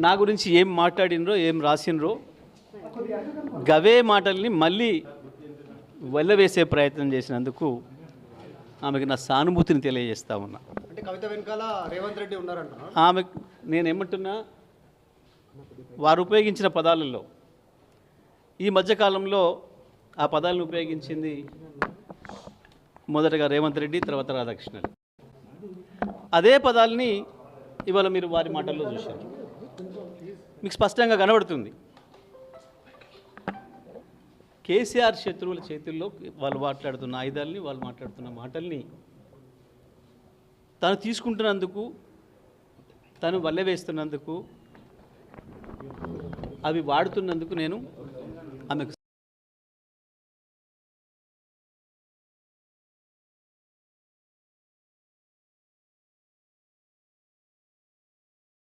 నా గురించి ఏం మాట్లాడినరో ఏం రాసినరో గవే మాటల్ని మళ్ళీ వెళ్ళవేసే ప్రయత్నం చేసినందుకు ఆమెకు నా సానుభూతిని తెలియజేస్తా ఉన్నా. అంటే కవిత వెనకాల రేవంత్ రెడ్డి ఉన్నారంటున్నా. ఆమె నేనేమంటున్నా, వారు ఉపయోగించిన పదాలలో ఈ మధ్యకాలంలో ఆ పదాలను ఉపయోగించింది మొదటగా రేవంత్ రెడ్డి, తర్వాత రాధాకృష్ణన్. అదే పదాలని ఇవాళ మీరు వారి మాటల్లో చూశారు, మీకు స్పష్టంగా కనబడుతుంది. కేసీఆర్ శత్రువుల చేతుల్లో వాళ్ళు మాట్లాడుతున్న ఆయుధాలని, వాళ్ళు మాట్లాడుతున్న మాటల్ని తను తీసుకుంటున్నందుకు, తను వల్లెవేస్తున్నందుకు, అవి వాడుతున్నందుకు నేను ఆమెకు